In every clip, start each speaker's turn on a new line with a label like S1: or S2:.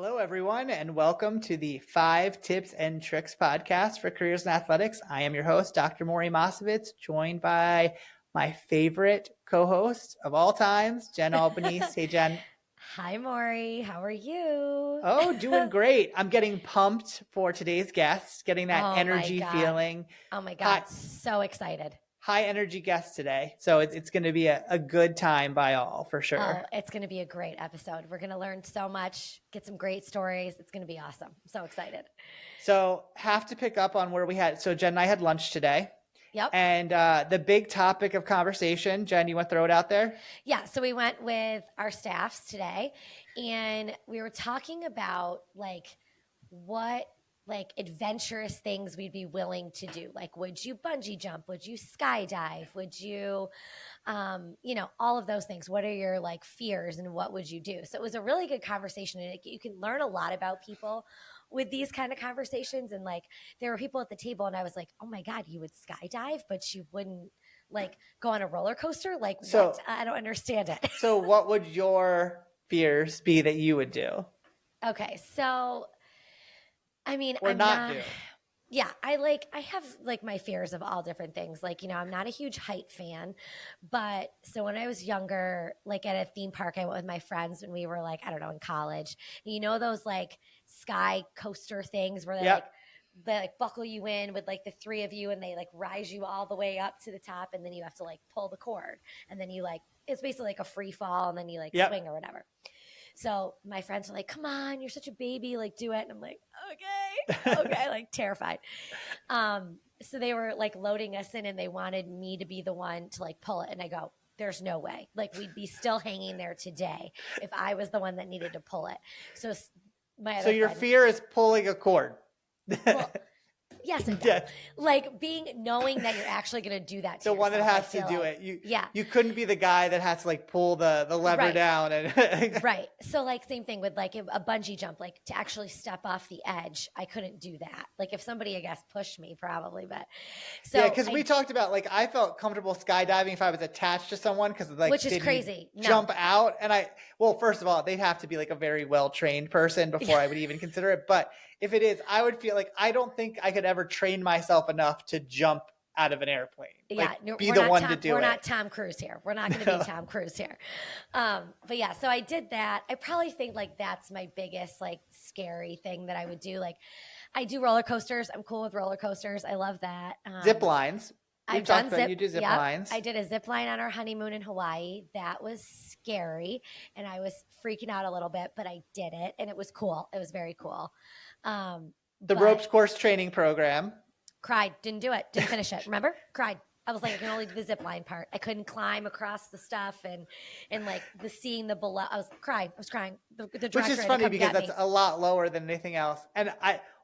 S1: Hello, everyone, and welcome to the 5 Tips and Tricks podcast for careers in athletics. I am your host, Dr. Maury Mosovitz, joined by my favorite co-host of all times, Jen Albanese. Hey, Jen.
S2: Hi, Maury. How are you?
S1: Oh, doing great. I'm getting pumped for today's guest, getting that
S2: Oh my
S1: energy
S2: God.
S1: feeling.
S2: Oh my
S1: High,
S2: God. So excited.
S1: high energy guest today. So it's going to be a good time by all, for sure.
S2: Oh, it's going to be a great episode. We're going to learn so much, get some great stories. It's going to be awesome. I'm so excited.
S1: So have to pick up on where we had. So Jen and I had lunch today.
S2: Yep.
S1: And the big topic of conversation, Jen, you want to throw it out there?
S2: Yeah. So we went with our staffs today and we were talking about what adventurous things we'd be willing to do. Like, would you bungee jump? Would you skydive? Would you, all of those things? What are your fears and what would you do? So it was a really good conversation and you can learn a lot about people with these kind of conversations. And there were people at the table and I was like, oh my God, you would skydive, but you wouldn't go on a roller coaster? What? I don't understand it.
S1: So what would your fears be that you would do?
S2: Okay. So,
S1: Or
S2: I'm
S1: not
S2: not.
S1: do?
S2: Yeah, I have my fears of all different things. I'm not a huge height fan, but so when I was younger, at a theme park, I went with my friends when we were I don't know, in college. And you know those sky coaster things where
S1: Yep.
S2: they buckle you in with the three of you and they rise you all the way up to the top and then you have to pull the cord and then you it's basically a free fall and then you
S1: Yep.
S2: swing or whatever. So my friends are like, come on, you're such a baby, do it. And I'm like, okay, terrified. So they were loading us in and they wanted me to be the one to pull it. And I go, there's no way. We'd be still hanging there today if I was the one that needed to pull it. So my other
S1: So your
S2: friend,
S1: fear is pulling a cord.
S2: well, yes and no.
S1: Yes.
S2: Knowing that you're actually going to do that to
S1: The one that
S2: yourself,
S1: has to do it.
S2: Yeah.
S1: You couldn't be the guy that has to pull the lever
S2: Right.
S1: down and
S2: Right. So same thing with a bungee jump, to actually step off the edge. I couldn't do that. If somebody, I guess, pushed me probably, but so
S1: yeah, because we talked about I felt comfortable skydiving if I was attached to someone because
S2: which is crazy. No.
S1: Jump out and first of all, they'd have to be a very well trained person before I would even consider it. But if it is, I would feel I don't think I could ever train myself enough to jump out of an airplane.
S2: Yeah,
S1: be the one to do it.
S2: We're not Tom Cruise here. We're not going to be Tom Cruise here. But yeah, so I did that. I probably think that's my biggest scary thing that I would do. I do roller coasters. I'm cool with roller coasters. I love that.
S1: Zip lines.
S2: I've done
S1: you do zip lines.
S2: I did a zip line on our honeymoon in Hawaii. That was scary, and I was freaking out a little bit, but I did it, and it was cool. It was very cool.
S1: The ropes course training program.
S2: Cried, didn't do it, didn't finish it. Remember? Cried. I was I can only do the zip line part. I couldn't climb across the stuff and the seeing the below. I was crying. The
S1: Which is funny because that's a lot lower than anything else. And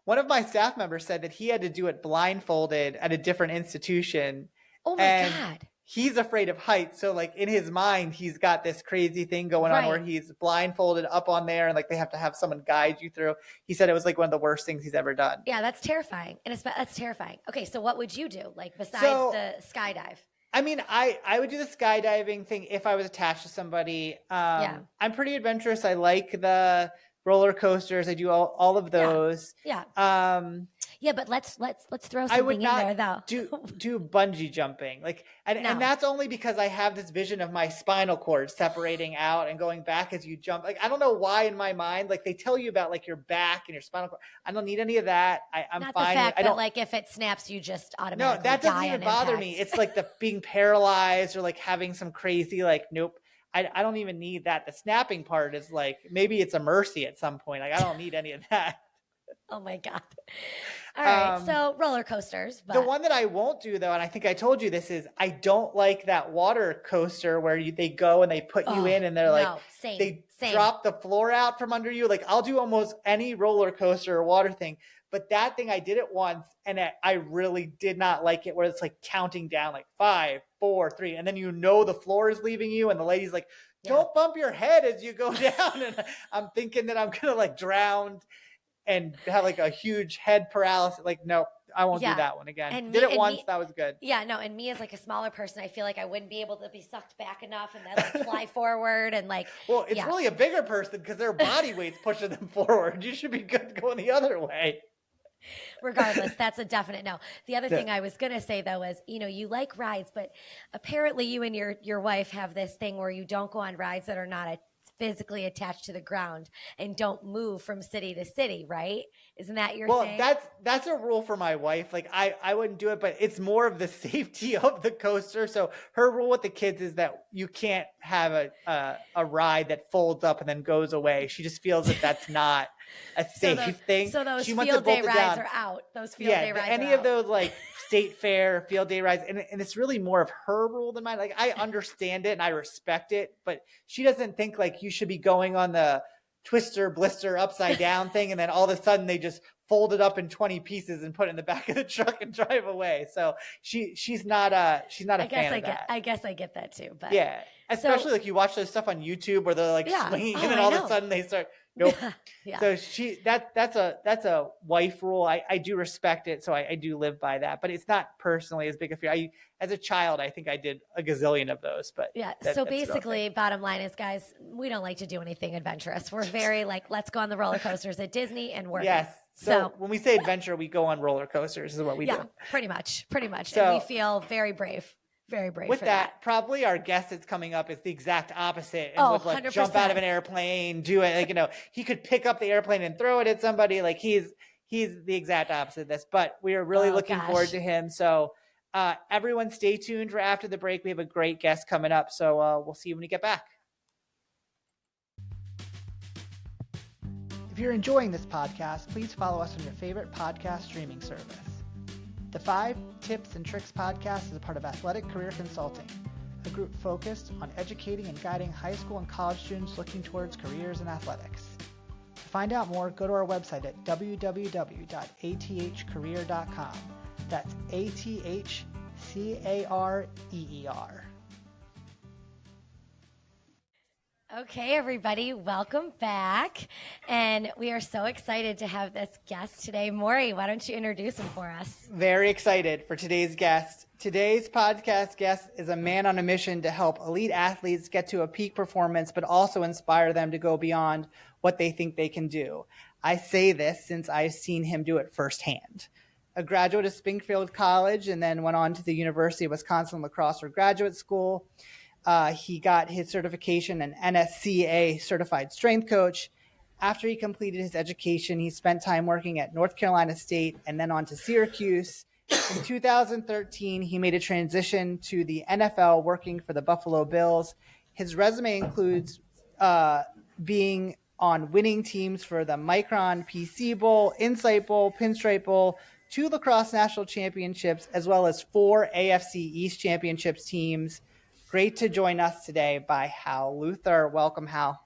S1: one of my staff members said that he had to do it blindfolded at a different institution.
S2: Oh my God.
S1: He's afraid of heights. So in his mind, he's got this crazy thing going on where he's blindfolded up on there and they have to have someone guide you through. He said it was one of the worst things he's ever done.
S2: Yeah, that's terrifying. And that's terrifying. Okay, so what would you do besides the skydive?
S1: I would do the skydiving thing if I was attached to somebody. I'm pretty adventurous. I like the roller coasters. I do all of those.
S2: Yeah. Yeah, but let's throw something in there though.
S1: do bungee jumping. And that's only because I have this vision of my spinal cord separating out and going back as you jump. I don't know why in my mind, they tell you about your back and your spinal cord. I don't need any of that. I'm
S2: not
S1: fine.
S2: The fact that if it snaps, you just automatically
S1: No, that doesn't even bother
S2: impact.
S1: me. It's the being paralyzed or having some crazy nope. I don't even need that. The snapping part is maybe it's a mercy at some point. I don't need any of that.
S2: Oh my God. All right. So roller coasters. But...
S1: The one that I won't do though, and I think I told you this, is I don't like that water coaster where they go and they put you in and they're they drop the floor out from under you. I'll do almost any roller coaster or water thing. But that thing, I did it once and I really did not like it, where it's counting down 5, 4, 3. And then the floor is leaving you and the lady's don't bump your head as you go down. And I'm thinking that I'm going to drown and have a huge head paralysis. No, I won't do that one again. And did it once. That was good.
S2: Yeah, no. And me as like a smaller person, I feel like I wouldn't be able to be sucked back enough and then like fly forward and like.
S1: Well, it's really a bigger person because their body weight's pushing them forward. You should be good going the other way.
S2: Regardless, that's a definite no. The other thing I was going to say though is, you like rides, but apparently you and your wife have this thing where you don't go on rides that are not physically attached to the ground and don't move from city to city, right? Isn't that your thing?
S1: Well, that's a rule for my wife. Like I wouldn't do it, but it's more of the safety of the coaster. So her rule with the kids is that you can't have a ride that folds up and then goes away. She just feels that that's not a safe thing.
S2: So those field day rides are out. Those field day rides
S1: any of those like state fair field day rides, and it's really more of her rule than mine. Like I understand it and I respect it, but she doesn't think like you should be going on the twister blister upside down thing and then all of a sudden they just fold it up in 20 pieces and put it in the back of the truck and drive away. So she's not a fan of that.
S2: I guess I get that too. But
S1: yeah, especially like you watch those stuff on YouTube where they're like swinging and then all of a sudden they start. Nope. So that's a wife rule. I do respect it, so I do live by that. But it's not personally as big a fear. As a child, I think I did a gazillion of those. But
S2: so basically, bottom line is, guys, we don't like to do anything adventurous. We're very like, let's go on the roller coasters at Disney and work.
S1: Yes. So when we say adventure, we go on roller coasters. Is what we do. Yeah,
S2: pretty much. So, and we feel very brave. Very brave.
S1: With that, probably our guest that's coming up is the exact opposite. And would like 100%. Jump out of an airplane, do it. Like, he could pick up the airplane and throw it at somebody. Like he's the exact opposite of this, but we are really looking forward to him. So everyone stay tuned for after the break. We have a great guest coming up. So we'll see you when we get back. If you're enjoying this podcast, please follow us on your favorite podcast streaming service. The 5 Tips and Tricks podcast is a part of Athletic Career Consulting, a group focused on educating and guiding high school and college students looking towards careers in athletics. To find out more, go to our website at www.athcareer.com. That's ATHCAREER.
S2: Okay, everybody, welcome back. And we are so excited to have this guest today. Maury, why don't you introduce him for us?
S1: Very excited for today's guest. Today's podcast guest is a man on a mission to help elite athletes get to a peak performance, but also inspire them to go beyond what they think they can do. I say this since I've seen him do it firsthand. A graduate of Springfield College and then went on to the University of Wisconsin La Crosse for graduate school. He got his certification, an NSCA certified strength coach. After he completed his education, he spent time working at North Carolina State and then on to Syracuse. In 2013, he made a transition to the NFL, working for the Buffalo Bills. His resume includes being on winning teams for the Micron PC Bowl, Insight Bowl, Pinstripe Bowl, 2 lacrosse national championships, as well as 4 AFC East championships teams. Great to join us today by Hal Luther. Welcome, Hal.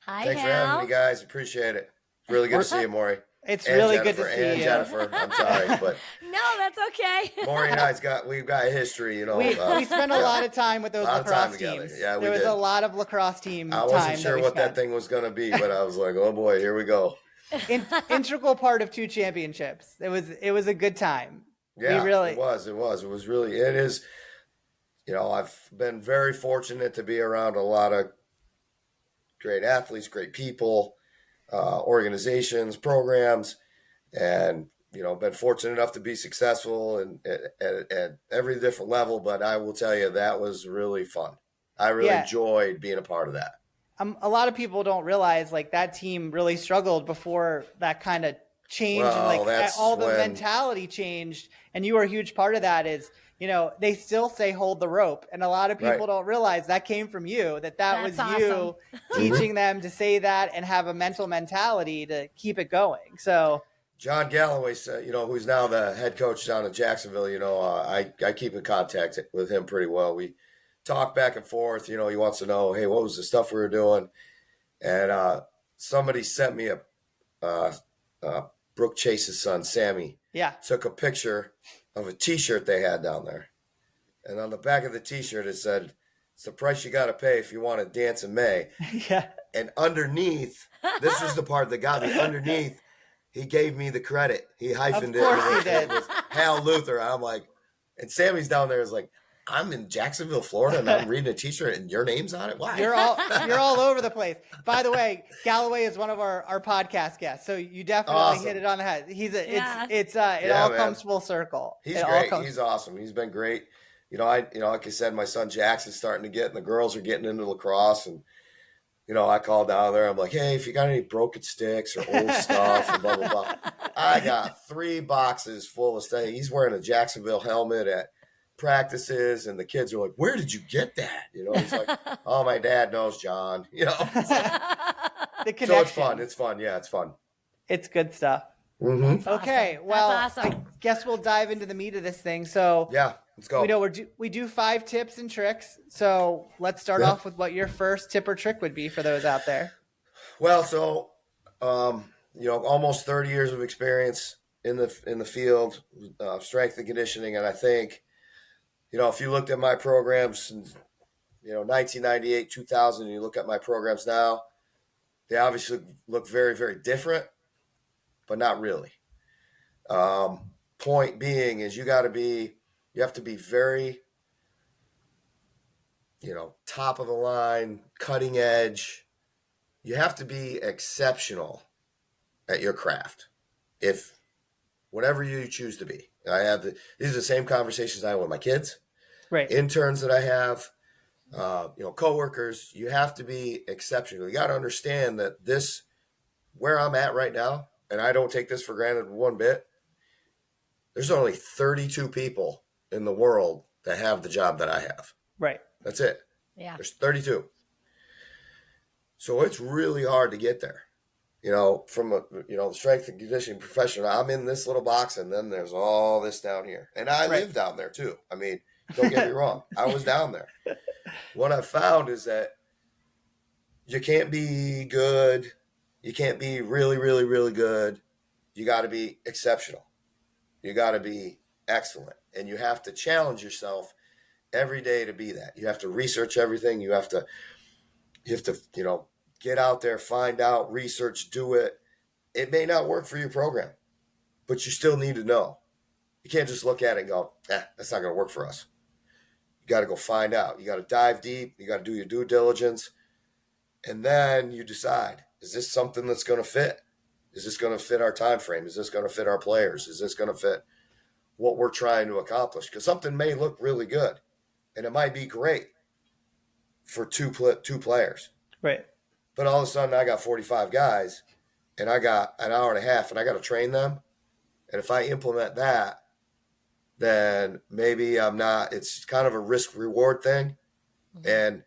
S2: Hi,
S3: Thanks
S2: Hal.
S3: for having me, guys. Appreciate it. Really good to see you, Maury.
S1: It's really Jennifer, good to see you.
S3: Jennifer, I'm sorry, but
S2: no, that's okay.
S3: Maury and we've got a history,
S1: We spent a lot of time with those lacrosse teams.
S3: Yeah,
S1: there was a lot of lacrosse team time.
S3: I wasn't sure what that thing was going to be, but I was like, oh boy, here we go.
S1: Integral part of 2 championships. It was a good time.
S3: Yeah, it was. It is. I've been very fortunate to be around a lot of great athletes, great people, organizations, programs, and, been fortunate enough to be successful at every different level. But I will tell you, that was really fun. I really enjoyed being a part of that.
S1: A lot of people don't realize that team really struggled before that kind of changed, and all the mentality changed. And you were a huge part of that. They still say hold the rope. And a lot of people don't realize that came from you, that was awesome. You teaching them to say that and have a mental mentality to keep it going. So
S3: John Galloway said, who's now the head coach down in Jacksonville, I keep in contact with him pretty well. We talk back and forth. He wants to know, hey, what was the stuff we were doing? And somebody sent me Brooke Chase's son, Sammy.
S1: Yeah.
S3: Took a picture of a T-shirt they had down there. And on the back of the T-shirt, it said, it's the price you got to pay if you want to dance in May.
S1: Yeah.
S3: And underneath, this was the part that got me, underneath, he gave me the credit. He hyphened it.
S1: Of course he did.
S3: It was Hal Luther. I'm like, and Sammy's down there is like, I'm in Jacksonville, Florida, and I'm reading a T-shirt, and your name's on it. Why?
S1: You're all over the place. By the way, Galloway is one of our podcast guests, so you definitely hit it on the head. It all comes full circle.
S3: He's great. He's awesome. He's been great. Like I said, my son Jackson's starting to get, and the girls are getting into lacrosse, and I called down there. I'm like, hey, if you got any broken sticks or old stuff, and blah blah blah. I got 3 boxes full of stuff. He's wearing a Jacksonville helmet at practices, and the kids are like, where did you get that? He's like, oh, my dad knows John.
S1: The connection.
S3: So it's fun. Yeah, it's fun.
S1: It's good stuff.
S3: Mm-hmm.
S1: Okay,
S2: awesome.
S1: well,
S2: That's awesome.
S1: I guess we'll dive into the meat of this thing. So
S3: yeah, let's go.
S1: We do 5 tips and tricks. So let's start off with what your first tip or trick would be for those out there.
S3: Well, so almost 30 years of experience in the field, strength and conditioning, and I think, if you looked at my programs since 1998, 2000, and you look at my programs now, they obviously look very, very different, but not really. Point being is you have to be very, top of the line, cutting edge. You have to be exceptional at your craft. If whatever you choose to be. These are the same conversations I have with my kids,
S1: right?
S3: Interns that I have, coworkers. You have to be exceptional. You got to understand that where I'm at right now, and I don't take this for granted one bit. There's only 32 people in the world that have the job that I have.
S1: Right.
S3: That's it.
S2: Yeah.
S3: There's 32. So it's really hard to get there. From the strength and conditioning professional, I'm in this little box, and then there's all this down here. And I live down there too. I mean, don't get me wrong. I was down there. What I found is that you can't be good. You can't be really, really, really good. You got to be exceptional. You got to be excellent. And you have to challenge yourself every day to be that. You have to research everything. You have to, get out there, find out, research, do it. It may not work for your program, but you still need to know. You can't just look at it and go, that's not going to work for us. You got to go find out. You got to dive deep. You got to do your due diligence. And then you decide, is this something that's going to fit? Is this going to fit our time frame? Is this going to fit our players? Is this going to fit what we're trying to accomplish? Because something may look really good, and it might be great for two players.
S1: Right.
S3: But all of a sudden, I got 45 guys, and I got an hour and a half, and I got to train them. And if I implement that, then maybe I'm not. It's kind of a risk-reward thing. Mm-hmm. And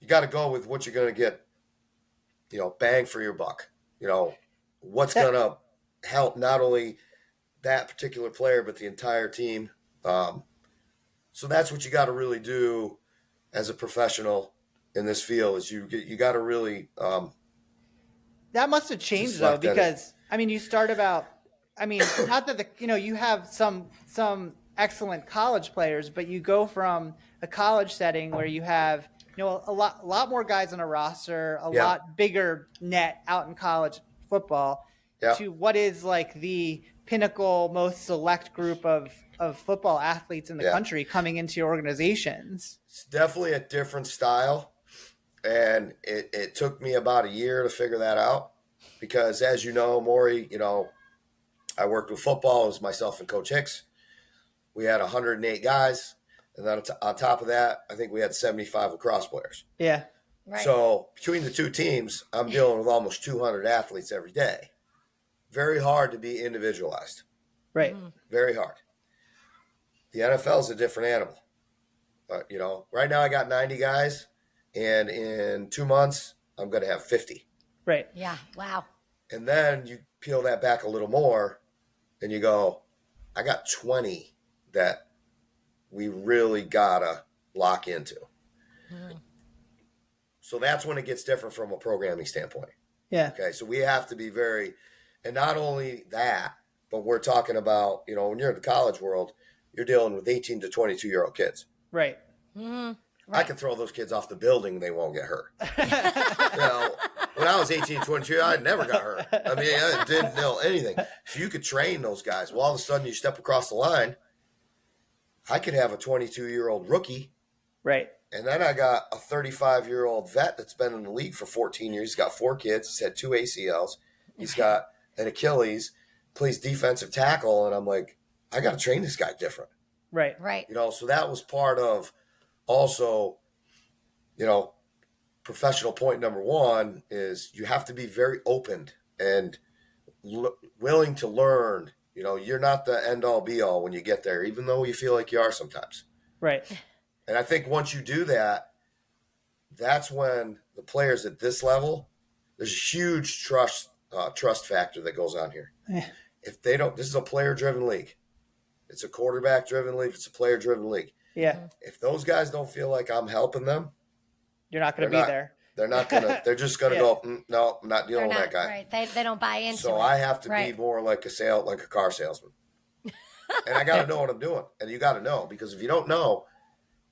S3: you got to go with what you're going to get, bang for your buck. What's going to help not only that particular player, but the entire team. So that's what you got to really do as a professional in this field is you got to really
S1: that must have changed though, because you start not that you have some excellent college players, but you go from a college setting where you have a lot more guys on a roster, a lot bigger net out in college football to what is like the pinnacle, most select group of football athletes in the country coming into your organizations.
S3: It's definitely a different style. And it took me about a year to figure that out because, as you know, Maury, I worked with football. It was myself and Coach Hicks. We had 108 guys. And then on top of that, I think we had 75 lacrosse players.
S1: Yeah. Right.
S3: So between the two teams, I'm dealing with almost 200 athletes every day. Very hard to be individualized.
S1: Right.
S3: Very hard. The NFL is a different animal. Right now I got 90 guys. And in 2 months, I'm going to have 50.
S1: Right.
S2: Yeah. Wow.
S3: And then you peel that back a little more and you go, I got 20 that we really got to lock into. Mm. So that's when it gets different from a programming standpoint.
S1: Yeah.
S3: Okay. So we have to be and not only that, but we're talking about, when you're in the college world, you're dealing with 18 to 22-year-old kids.
S1: Right.
S2: Mm-hmm.
S3: Right. I can throw those kids off the building and they won't get hurt. when I was 18, 22, I never got hurt. I mean, I didn't know anything. So you could train those guys. Well, all of a sudden you step across the line, I could have a 22-year-old rookie.
S1: Right.
S3: And then I got a 35-year-old vet that's been in the league for 14 years. He's got 4 kids. He's had 2 ACLs. He's got an Achilles, plays defensive tackle. And I'm like, I got to train this guy different.
S1: Right.
S2: Right.
S3: So that was part of also, professional point number 1 is you have to be very open and willing to learn. You're not the end all be all when you get there, even though you feel like you are sometimes.
S1: Right.
S3: And I think once you do that, that's when the players at this level, there's a huge trust factor that goes on here. If they don't, this is a player-driven league. It's a quarterback-driven league. It's a player-driven league.
S1: Yeah.
S3: If those guys don't feel like I'm helping them,
S1: you're not going to be there.
S3: They're not going to. They're just going to go. No, I'm not dealing with that guy.
S2: Right. They don't buy into it.
S3: So I have to be more like a car salesman, and I got to know what I'm doing. And you got to know, because if you don't know,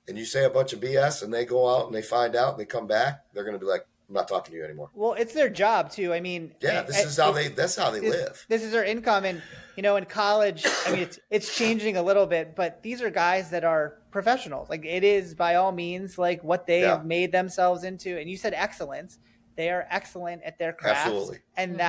S3: and you say a bunch of BS, and they go out and they find out and they come back, they're going to be like, I'm not talking to you anymore.
S1: Well, it's their job too. I mean,
S3: that's how they live.
S1: This is their income. And, in college, I mean, it's changing a little bit, but these are guys that are professionals. Like, it is by all means, like, what they have made themselves into. And you said excellence. They are excellent at their craft.
S3: Absolutely.
S1: And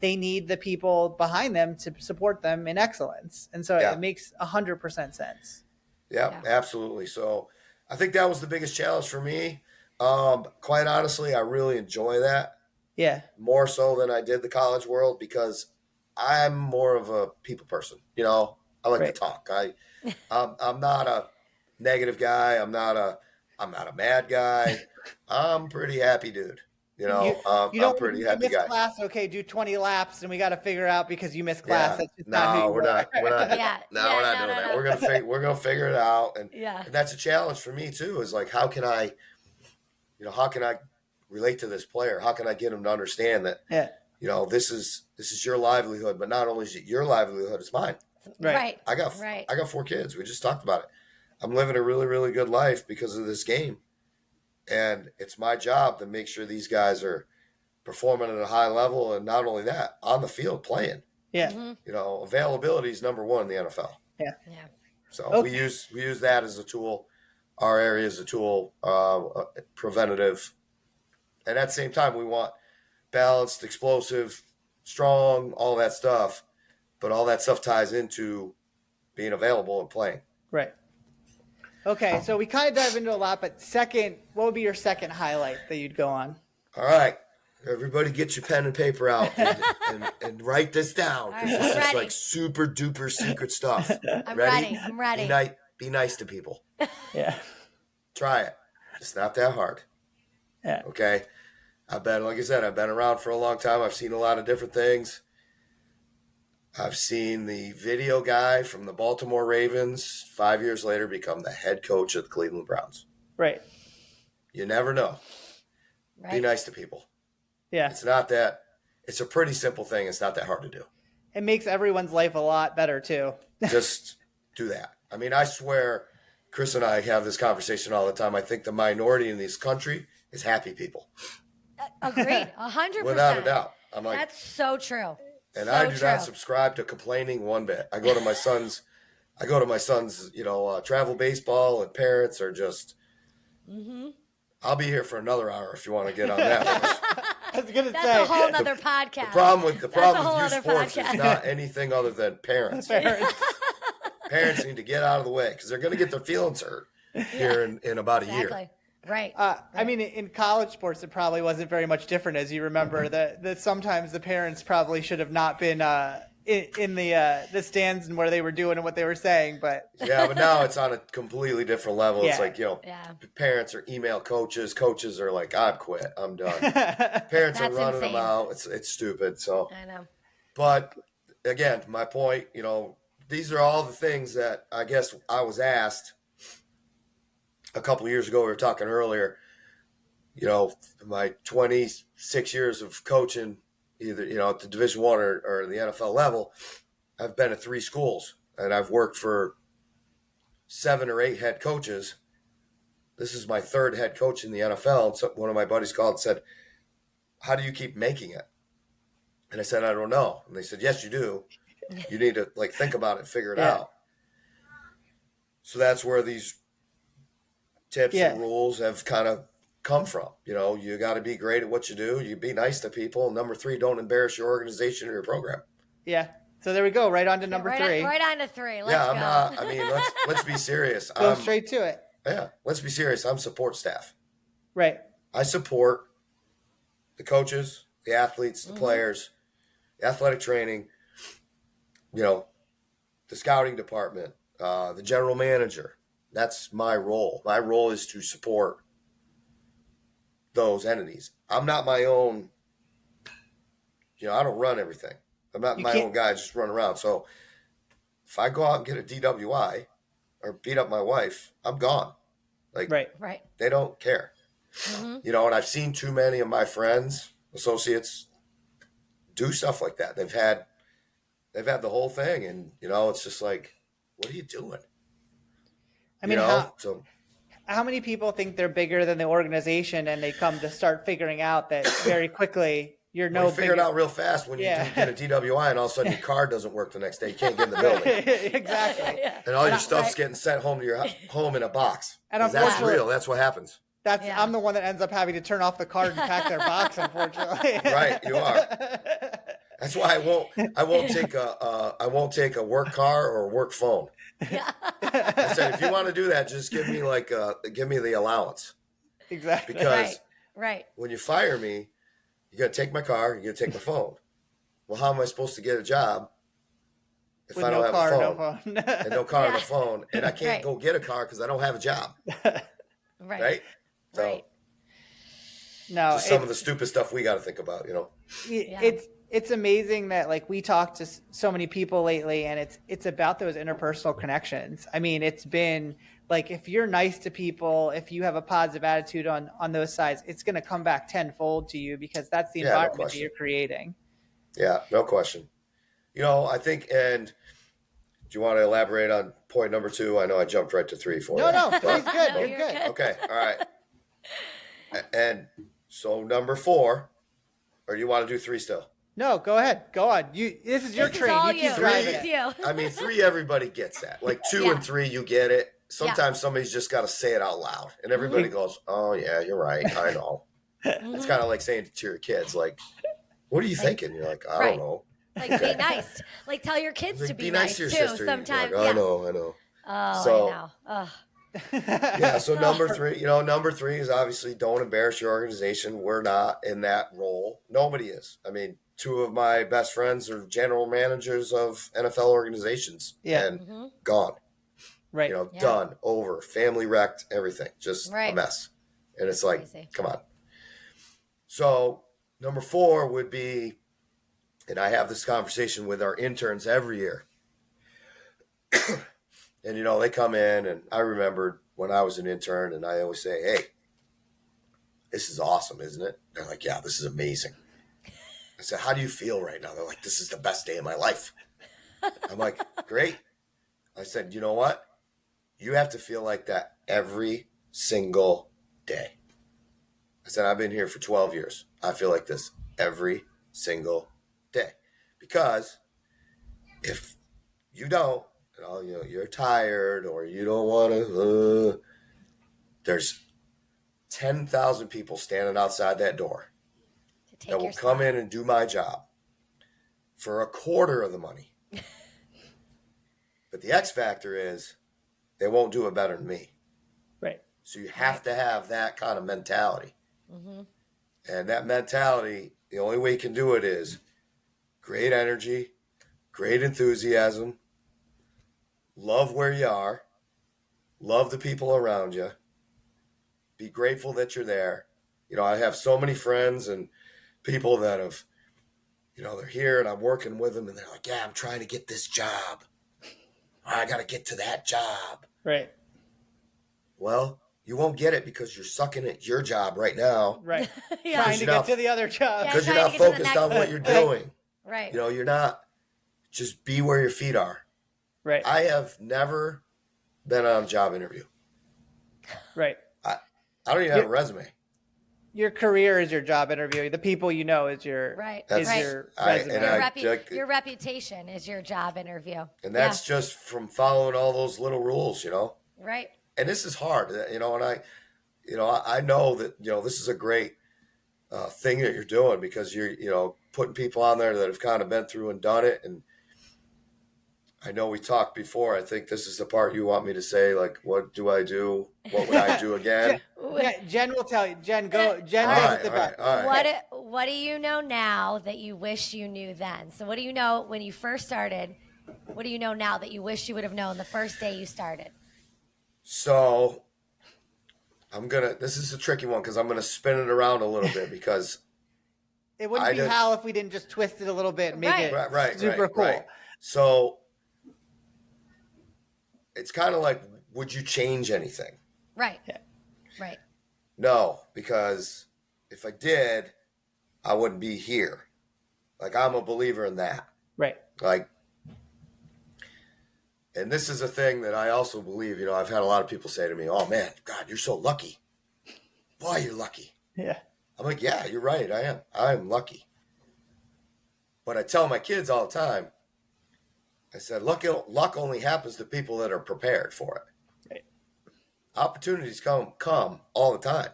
S1: they need the people behind them to support them in excellence. And so it makes 100% sense.
S3: Yeah, absolutely. So I think that was the biggest challenge for me. Quite honestly, I really enjoy that.
S1: Yeah.
S3: More so than I did the college world, because I'm more of a people person. I like to talk. I'm not a negative guy. I'm not a mad guy. I'm pretty happy dude. I'm pretty happy guy.
S1: Class, okay, do 20 laps, and we got to figure out because you missed class. That's just not who
S3: we're not. We're not doing that.
S2: No.
S3: We're gonna figure it out, and that's a challenge for me too. Is like, how can I relate to this player? How can I get him to understand that?
S1: Yeah.
S3: This is your livelihood, but not only is it your livelihood, it's mine.
S1: Right.
S3: I got 4 kids. We just talked about it. I'm living a really, really good life because of this game. And it's my job to make sure these guys are performing at a high level, and not only that, on the field playing.
S1: Yeah.
S3: Mm-hmm. Availability is number 1 in the NFL.
S1: Yeah.
S2: Yeah.
S3: So we use that as a tool. Our area is a tool, preventative. And at the same time, we want balanced, explosive, strong, all that stuff. But all that stuff ties into being available and playing.
S1: Right. Okay, so we kind of dive into a lot, but what would be your second highlight that you'd go on?
S3: All right. Everybody get your pen and paper out and write this down, because this is like super duper secret stuff.
S2: I'm ready.
S3: Be nice to people.
S1: Yeah.
S3: Try it. It's not that hard.
S1: Yeah.
S3: Okay. I've been around for a long time. I've seen a lot of different things. I've seen the video guy from the Baltimore Ravens 5 years later become the head coach of the Cleveland Browns.
S1: Right.
S3: You never know.
S2: Right.
S3: Be nice to people.
S1: Yeah.
S3: It's a pretty simple thing. It's not that hard to do.
S1: It makes everyone's life a lot better too.
S3: Just do that. I mean, I swear, Chris and I have this conversation all the time. I think the minority in this country is happy people.
S2: Agreed. 100%.
S3: Without a doubt. I'm like,
S2: that's so true.
S3: And I do not subscribe to complaining one bit. I go to my son's, travel baseball, and parents are just, I'll be here for another hour if you want to get on that.
S1: I was going to say.
S2: That's a whole nother podcast.
S3: The problem with youth sports is not anything other than parents. Parents need to get out of the way, because they're going to get their feelings hurt here in about a year.
S2: Right.
S1: I mean, in college sports, it probably wasn't very much different, as you remember. That sometimes the parents probably should have not been in the stands and where they were doing and what they were saying. But
S3: now it's on a completely different level.
S1: Yeah.
S3: It's like, parents are email coaches. Coaches are like, I'm quit. I'm done. Parents are running them out. It's stupid. So
S2: I know.
S3: But again, my point, these are all the things that I guess I was asked a couple of years ago. We were talking earlier, my 26 years of coaching, either, at the Division I or the NFL level, I've been at 3 schools, and I've worked for 7 or 8 head coaches. This is my 3rd head coach in the NFL. And so one of my buddies called and said, how do you keep making it? And I said, I don't know. And they said, yes, you do. You need to like think about it, figure it out. So that's where these tips and rules have kind of come from. You know, you got to be great at what you do. You be nice to people. And number 3, don't embarrass your organization or your program.
S1: Yeah. So there we go. Right on to number 3.
S2: Right on to 3. Let's
S3: go.
S2: I'm
S3: not. I mean, let's be serious.
S1: Go straight to it.
S3: Yeah. Let's be serious. I'm support staff.
S1: Right.
S3: I support the coaches, the athletes, the players, the athletic training, you know, the scouting department, the general manager. That's my role. My role is to support those entities. I'm not my own, you know, I don't run everything. I'm not my own guy, just run around. So if I go out and get a DWI or beat up my wife, I'm gone. Like,
S2: right.
S3: They don't care. You know, and I've seen too many of my friends, associates, do stuff like that. They've had the whole thing, and you know, it's just like, what are you doing?
S1: I mean, how many people think they're bigger than the organization, and they come to start figuring out that very quickly you're no bigger.
S3: You figure it out real fast when you get a DWI, and all of a sudden your car doesn't work the next day. You can't get in the building.
S1: Exactly.
S3: And all your stuff's getting sent home to your home in a box. And that's real. That's what happens.
S1: I'm the one that ends up having to turn off the card and pack their box, unfortunately.
S3: Right, you are. That's why I won't take a work car or a work phone. I said, if you want to do that, just give me the allowance.
S1: Exactly.
S3: Because
S2: right.
S3: when you fire me, you got to take my car, you got to take my phone. Well, how am I supposed to get a job if I don't have a phone? And no car and a phone, and I can't go get a car because I don't have a job. Right? So,
S2: right.
S1: No,
S3: some of the stupid stuff we got to think about, you know.
S1: It's amazing that like we talk to so many people lately, and it's about those interpersonal connections. I mean, it's been like, if you're nice to people, if you have a positive attitude on those sides, it's going to come back tenfold to you, because that's the environment that you're creating.
S3: Yeah, no question. You know, I think, and do you want to elaborate on point number 2? I know I jumped right to 3, 4.
S1: No, 3's good. You're good.
S3: Okay, all right. And so number 4, or do you want to do 3 still?
S1: No, go ahead. Go on. This is your train. You keep driving it.
S3: I mean, 3, everybody gets that. Like 2 and 3, you get it. Sometimes somebody's just got to say it out loud, and everybody goes, "Oh yeah, you're right. I know." It's kind of like saying to your kids, like, "What are you thinking?" You're like, "I don't know."
S2: Like, be nice. Like, tell your kids to be nice
S3: to your
S2: too.
S3: sister.
S2: Sometimes,
S3: like, I know.
S2: Oh,
S3: so,
S2: I know. Ugh.
S3: Yeah. So number 3 is obviously don't embarrass your organization. We're not in that role. Nobody is. I mean, 2 of my best friends are general managers of NFL organizations, and gone.
S1: Right.
S3: You know, done, over, family wrecked, everything, just a mess. And it's like, come on. So number 4 would be, and I have this conversation with our interns every year. And, you know, they come in, and I remembered when I was an intern, and I always say, "Hey, this is awesome, isn't it?" They're like, "Yeah, this is amazing." I said, "How do you feel right now?" They're like, "This is the best day of my life." I'm like, "Great." I said, "You know what? You have to feel like that every single day." I said, "I've been here for 12 years. I feel like this every single day." Because if you don't, you know, you're tired or you don't want to, there's 10,000 people standing outside that door that will come in and do my job for a quarter of the money. But the X factor is they won't do it better than me.
S1: Right.
S3: So you have to have that kind of mentality. And that mentality, the only way you can do it is great energy, great enthusiasm, love where you are, love the people around you, be grateful that you're there. You know, I have so many friends and people that have, you know, they're here and I'm working with them, and they're like, "Yeah, I'm trying to get this job. I got to get to that job."
S1: Right.
S3: Well, you won't get it because you're sucking at your job right now.
S1: Right. Trying to get to the other job.
S3: Because you're not focused on what you're doing.
S2: Right.
S3: You know, you're not, just be where your feet are.
S1: Right.
S3: I have never been on a job interview.
S1: Right.
S3: I don't even have a resume.
S1: your career is your job interview. The people you know is your your resume.
S2: Your reputation is your job interview.
S3: And that's just from following all those little rules,
S2: Right.
S3: And this is hard, and I know that, this is a great thing that you're doing, because you're, putting people on there that have kind of been through and done it. And I know we talked before. I think this is the part you want me to say, like, what do I do? What would I do again?
S1: Jen will tell you. Jen, go. Jen,
S3: all right.
S2: What do you know now that you wish you knew then? So what do you know when you first started? What do you know now that you wish you would have known the first day you started?
S3: So this is a tricky one, because I'm going to spin it around a little bit, because
S1: it wouldn't be Hal if we didn't just twist it a little bit and make it super cool.
S3: Right. So it's kind of like, would you change anything?
S2: Right. Yeah. Right.
S3: No, because if I did, I wouldn't be here. Like, I'm a believer in that.
S1: Right.
S3: Like, and this is a thing that I also believe, I've had a lot of people say to me, oh man, God, you're so lucky. Boy, you're lucky.
S1: Yeah.
S3: I'm like, yeah, you're right. I am. I'm lucky. But I tell my kids all the time, I said, luck only happens to people that are prepared for it.
S1: Right.
S3: Opportunities come all the time.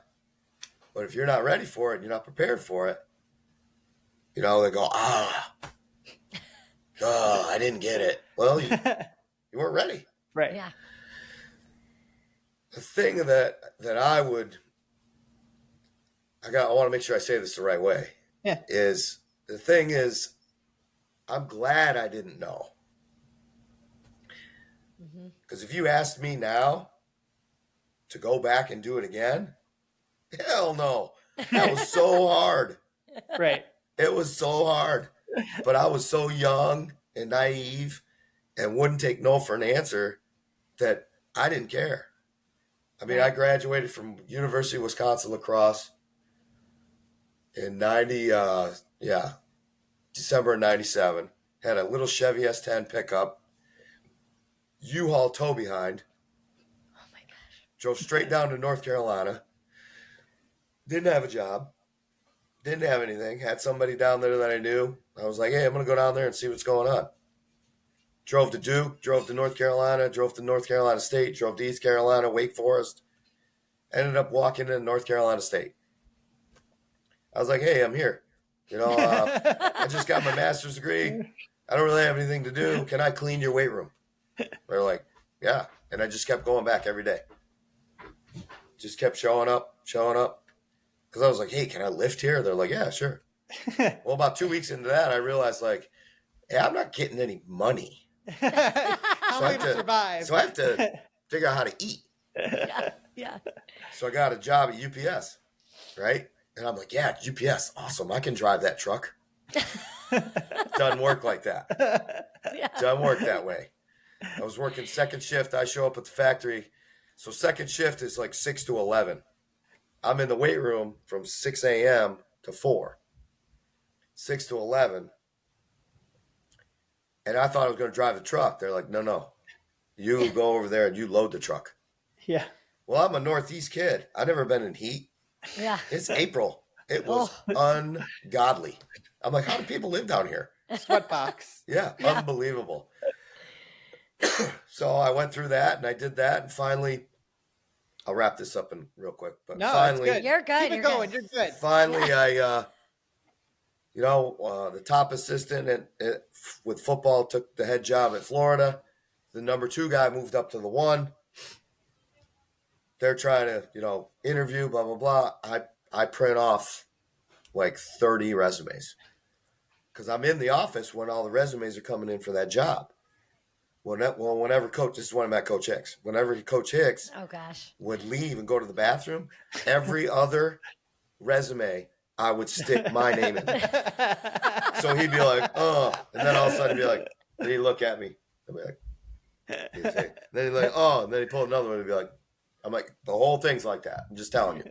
S3: But if you're not ready for it and you're not prepared for it, they go, I didn't get it. Well, you weren't ready.
S1: Right.
S2: Yeah.
S3: The thing that I want to make sure I say this the right way.
S1: Yeah.
S3: Is the thing is, I'm glad I didn't know. Because if you asked me now to go back and do it again, hell no. That was so hard.
S1: Right.
S3: It was so hard. But I was so young and naive and wouldn't take no for an answer that I didn't care. I mean, I graduated from University of Wisconsin La Crosse in December of 97. Had a little Chevy S10 pickup, U-Haul tow behind.
S2: Oh my gosh.
S3: Drove straight down to North Carolina. Didn't have a job. Didn't have anything. Had somebody down there that I knew. I was like, hey, I'm going to go down there and see what's going on. Drove to Duke, drove to North Carolina, drove to North Carolina State, drove to East Carolina, Wake Forest. Ended up walking in North Carolina State. I was like, hey, I'm here. I just got my master's degree. I don't really have anything to do. Can I clean your weight room? They're like, yeah. And I just kept going back every day. Just kept showing up. Because I was like, hey, can I lift here? They're like, yeah, sure. Well, about 2 weeks into that, I realized, like, hey, I'm not getting any money.
S1: How am I going to survive?
S3: So I have to figure out how to eat.
S2: Yeah.
S3: So I got a job at UPS, right? And I'm like, yeah, UPS, awesome. I can drive that truck. Doesn't work like that. Doesn't work that way. I was working second shift. I show up at the factory. So second shift is like 6 to 11. I'm in the weight room from 6 a.m. to 4. 6 to 11. And I thought I was going to drive the truck. They're like, no. You go over there and you load the truck.
S1: Yeah.
S3: Well, I'm a Northeast kid. I've never been in heat.
S2: Yeah.
S3: It's April. It was ungodly. I'm like, how do people live down here?
S1: Sweatbox.
S3: Yeah, unbelievable. So I went through that and I did that. And finally, I'll wrap this up in real quick. But finally,
S2: good. You're good.
S1: Keep it going. You're good.
S3: Finally, I, the top assistant with football took the head job at Florida. The number 2 guy moved up to the 1. They're trying to, interview, blah, blah, blah. I print off like 30 resumes because I'm in the office when all the resumes are coming in for that job. Whenever this is when I met Coach Hicks. Whenever Coach Hicks would leave and go to the bathroom, every other resume I would stick my name in. So he'd be like, oh, and then all of a sudden he'd be like, then he'd look at me. I'd be like, then he'd like, oh, and then he'd pull another one and be like, I'm like, the whole thing's like that. I'm just telling you.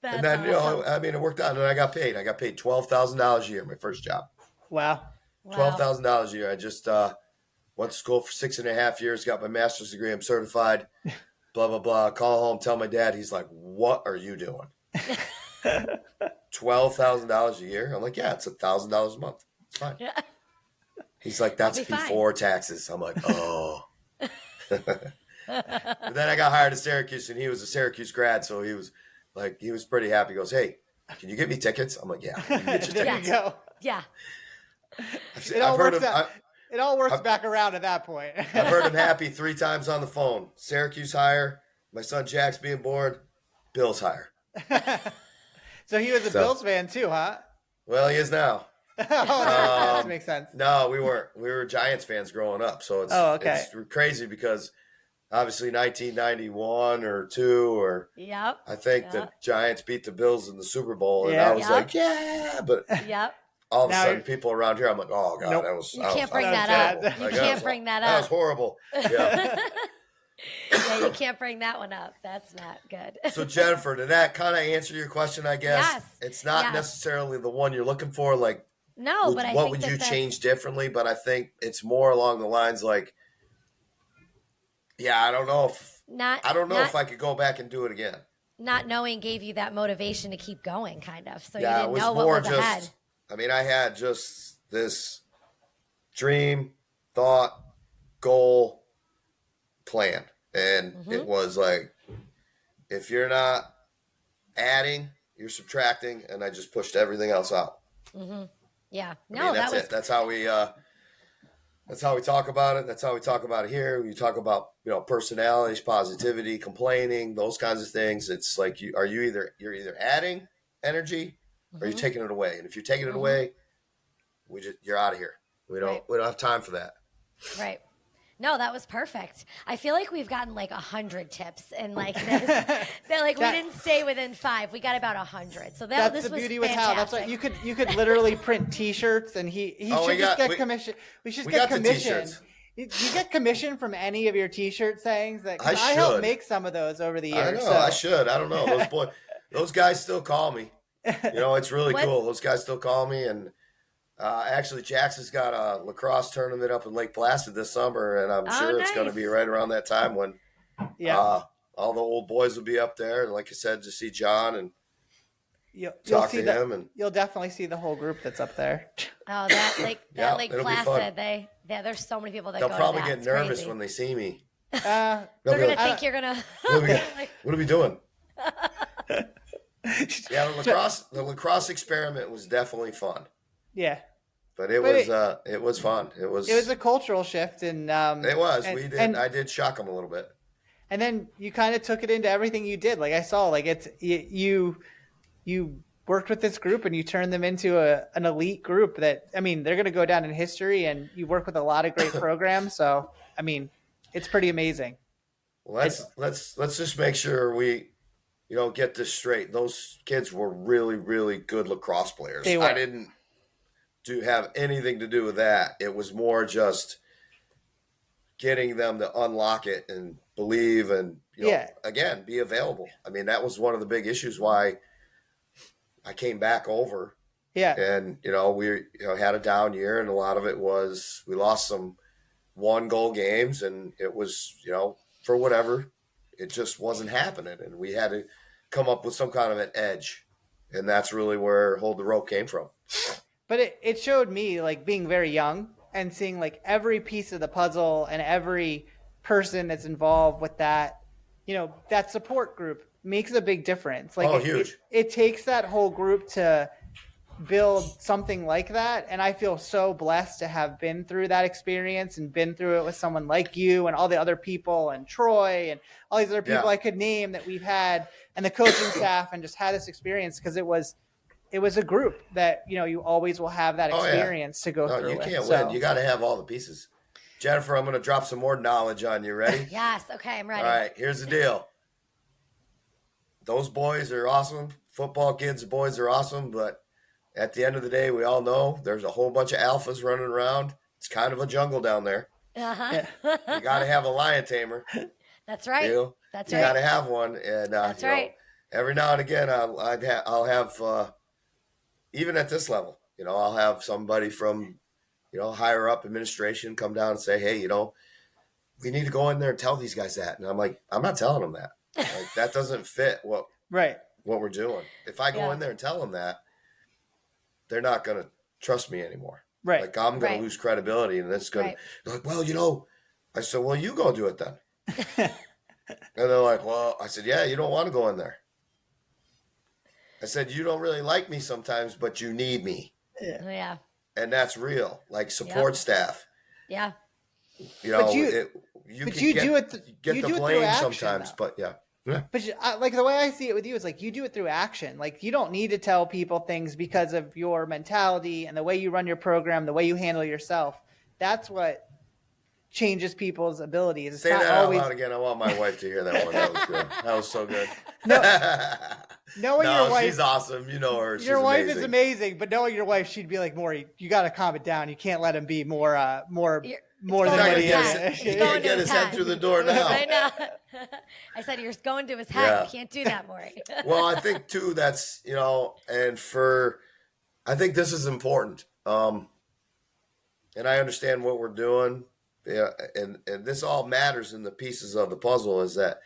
S3: And then, awesome. It worked out and I got paid. I got paid $12,000 a year, my first job.
S1: Wow.
S3: $12,000 a year. I just went to school for 6.5 years, got my master's degree. I'm certified. blah, blah, blah. Call home, tell my dad. He's like, what are you doing? $12,000 a year? I'm like, yeah, it's $1,000 a month. It's fine. He's like, that's before taxes. I'm like, oh. But then I got hired at Syracuse, and he was a Syracuse grad, so he was pretty happy. He goes, hey, can you get me tickets? I'm like, yeah. You can get your
S1: there
S3: tickets.
S1: you go.
S2: Yeah.
S1: It all works back around at that point.
S3: I've heard him happy 3 times on the phone. Syracuse hire, my son Jack's being born, Bills hire.
S1: So he was a Bills fan too, huh?
S3: Well, he is now.
S1: That makes sense.
S3: No, we weren't. We were Giants fans growing up, so it's crazy because obviously 1991 or 2 or I think the Giants beat the Bills in the Super Bowl, and I was like, yeah, but all of a sudden people around here, I'm like, oh god,
S2: nope. You can't bring that up. You can't bring that up.
S3: That was horrible. Yeah.
S2: Yeah, you can't bring that one up. That's not good.
S3: So Jennifer, did that kind of answer your question? I guess it's not necessarily the one you're looking for. Like,
S2: no, but
S3: what would you change differently? But I think it's more along the lines like, I don't know if I could go back and do it again.
S2: Not knowing gave you that motivation to keep going, kind of. So you
S3: it
S2: didn't
S3: was
S2: know
S3: more
S2: what was
S3: just,
S2: ahead.
S3: I mean, I had just this dream, thought, goal, plan. And it was like, if you're not adding, you're subtracting. And I just pushed everything else out.
S2: Mm-hmm. Yeah. No,
S3: I mean, that's it. That's how we talk about it. That's how we talk about it here. You talk about, personalities, positivity, complaining, those kinds of things. It's like, you're either adding energy or you're taking it away. And if you're taking it away, you're out of here. We don't have time for that.
S2: Right. No, that was perfect. I feel like we've gotten like 100 tips, and like this, that like we didn't stay within 5. We got about 100. So that's
S1: the beauty
S2: with
S1: Hal. That's what you could literally print T-shirts, and he should just get commission. We should get commission. You get commission from any of your T-shirt sayings that I helped make some of those over the years.
S3: I know. I should. I don't know. Those guys still call me. It's really cool. Those guys still call me, and. Actually, Jackson's got a lacrosse tournament up in Lake Placid this summer, and I'm sure it's going to be right around that time when all the old boys will be up there. And like I said, to see John and talk to him. And
S1: you'll definitely see the whole group that's up there.
S2: Oh, that Lake Placid. There's so many people that
S3: they'll
S2: go
S3: probably
S2: to that.
S3: get nervous when they see me.
S2: They're going to think you're going to.
S3: What are we doing? Yeah, the lacrosse experiment was definitely fun.
S1: Yeah,
S3: but it was fun. It was
S1: a cultural shift, and
S3: it was. I did shock them a little bit.
S1: And then you kind of took it into everything you did. Like I saw, like you worked with this group and you turned them into an elite group that, I mean, they're going to go down in history, and you work with a lot of great programs. So, I mean, it's pretty amazing.
S3: Well, let's just make sure we, get this straight. Those kids were really, really good lacrosse players.
S1: They were.
S3: I didn't have anything to do with that. It was more just getting them to unlock it and believe and, again, be available. I mean, that was one of the big issues why I came back over.
S1: Yeah.
S3: And, we had a down year, and a lot of it was we lost some 1-goal games, and it was, for whatever, it just wasn't happening. And we had to come up with some kind of an edge. And that's really where Hold the Rope came from.
S1: But it showed me, like, being very young and seeing, like, every piece of the puzzle and every person that's involved with that, that support group makes a big difference. Like,
S3: huge.
S1: It takes that whole group to build something like that. And I feel so blessed to have been through that experience and been through it with someone like you and all the other people and Troy and all these other people I could name that we've had, and the coaching staff, and just had this experience because it was a group that, you always will have that experience to go through.
S3: You can't win. You got to have all the pieces. Jennifer, I'm going to drop some more knowledge on you. Ready?
S2: Yes. Okay. I'm ready.
S3: All right. Here's the deal. Those boys are awesome. Football kids, boys are awesome. But at the end of the day, we all know there's a whole bunch of alphas running around. It's kind of a jungle down there.
S2: Uh-huh.
S3: You got to have a lion tamer.
S2: That's right.
S3: You got to have one. And
S2: that's right.
S3: Every now and again, I'll have even at this level, I'll have somebody from, higher up administration come down and say, hey, we need to go in there and tell these guys that. And I'm like, I'm not telling them that. Like, that doesn't fit what we're doing. If I go in there and tell them that, they're not going to trust me anymore.
S1: Right.
S3: Like, I'm going to lose credibility, and it's going to be like, well, I said, well, you go do it then. And they're like, well, I said, yeah, you don't want to go in there. I said, you don't really like me sometimes, but you need me.
S2: Yeah.
S3: And that's real. Like support staff.
S2: Yeah.
S3: You know,
S1: you do it the blame sometimes, though.
S3: But yeah.
S1: But like the way I see it with you is like you do it through action. Like you don't need to tell people things because of your mentality and the way you run your program, the way you handle yourself. That's what changes people's abilities. It's
S3: Say
S1: not
S3: that
S1: always...
S3: out loud again. I want my wife to hear that one. That was good. That was so good.
S1: Knowing your wife,
S3: she's awesome. You know her.
S1: Your wife is amazing, but knowing your wife, she'd be like, Maury, you got to calm it down. You can't let him be more than what he is.
S3: He can't get his head through the door now.
S2: I know. I said you're going to his head. Yeah. You can't do that, Maury.
S3: Well, I think too that's and I think this is important. And I understand what we're doing. Yeah, and this all matters in the pieces of the puzzle. Is that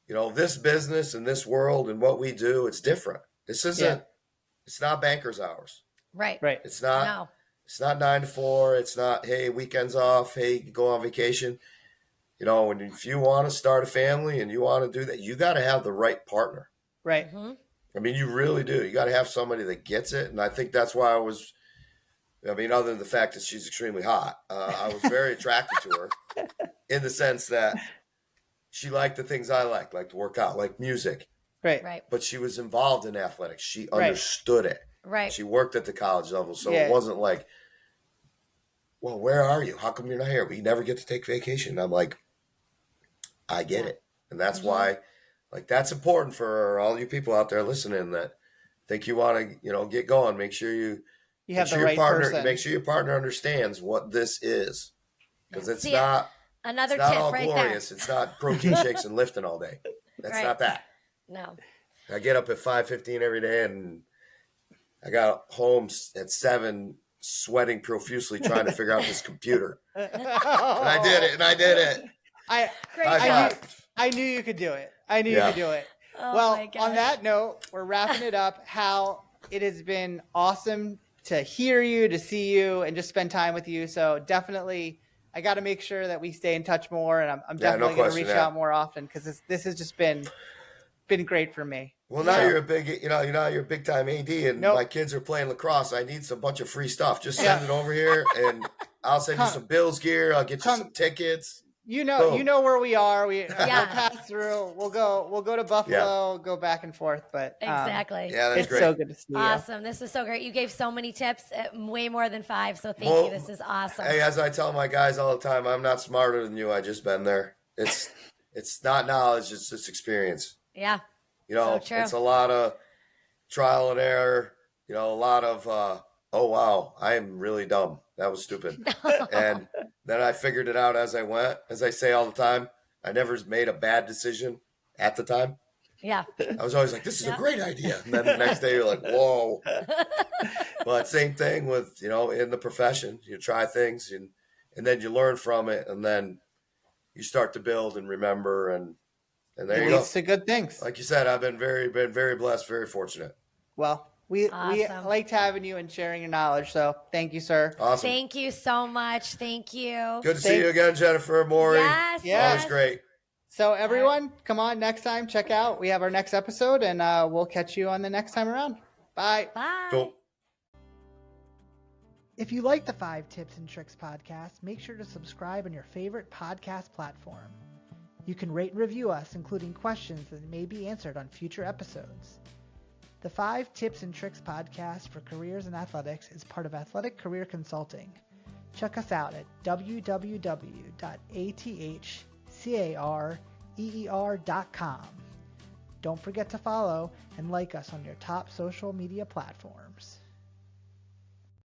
S3: this business and this world and what we do, it's different. This isn't. It's not banker's hours.
S2: Right.
S3: It's not. No. It's not 9 to 4. It's not, hey, weekends off. Hey, go on vacation. And if you want to start a family and you want to do that, you got to have the right partner.
S1: Right.
S2: Mm-hmm.
S3: I mean, you really do. You got to have somebody that gets it. And I think that's why other than the fact that she's extremely hot, I was very attracted to her in the sense that she liked the things I like to work out, like music.
S2: Right.
S3: But she was involved in athletics. She understood it.
S2: Right.
S3: She worked at the college level. So it wasn't like, well, where are you? How come you're not here? We never get to take vacation. And I'm like, I get it. And that's why, that's important for all you people out there listening that think you want to, get going. Make sure you
S1: have the right person.
S3: Make sure your partner understands what this is. Because it's not all glorious. It's not protein shakes and lifting all day. That's not that.
S2: No.
S3: I get up at 5:15 every day and I got home at 7 sweating profusely trying to figure out this computer. And I did it.
S1: I knew you could do it. I knew you could do it.
S2: Oh,
S1: well, on that note, we're wrapping it up. Hal, it has been awesome to hear you, to see you, and just spend time with you. So definitely, I got to make sure that we stay in touch more, and I'm definitely going to reach out more often because this has just been great for me.
S3: Well, now you're a big, you're a big time AD, and my kids are playing lacrosse. I need some bunch of free stuff. Just send it over here, and I'll send you some Bills gear. I'll get you some tickets.
S1: You know where we are. We'll pass through. We'll go to Buffalo, go back and forth. But
S2: exactly,
S3: that's great.
S1: It's so good to see you.
S2: Awesome. This was so great. You gave so many tips, way more than 5. So thank you. This is awesome.
S3: Hey, as I tell my guys all the time, I'm not smarter than you. I just been there. It's not knowledge. It's just experience.
S2: Yeah.
S3: So true. It's a lot of trial and error. A lot of oh wow, I am really dumb. That was stupid. And then I figured it out as I went. As I say all the time, I never made a bad decision at the time.
S2: Yeah.
S3: I was always like, this is a great idea. And then the next day you're like, whoa. But same thing with, in the profession, you try things and then you learn from it. And then you start to build and remember. And there you go. It leads
S1: to good things.
S3: Like you said, I've been very blessed, very fortunate.
S1: Well, we liked having you and sharing your knowledge. So thank you, sir.
S3: Awesome.
S2: Thank you so much. Thank you.
S3: Good to see you again, Jennifer, Maury.
S2: Yes.
S3: Always great.
S1: So everyone, come on next time. Check out. We have our next episode, and we'll catch you on the next time around. Bye.
S2: Bye.
S3: Cool.
S1: If you like the 5 Tips and Tricks podcast, make sure to subscribe on your favorite podcast platform. You can rate and review us, including questions that may be answered on future episodes. The 5 Tips and Tricks podcast for careers in athletics is part of Athletic Career Consulting. Check us out at www.athcareer.com. Don't forget to follow and like us on your top social media platforms.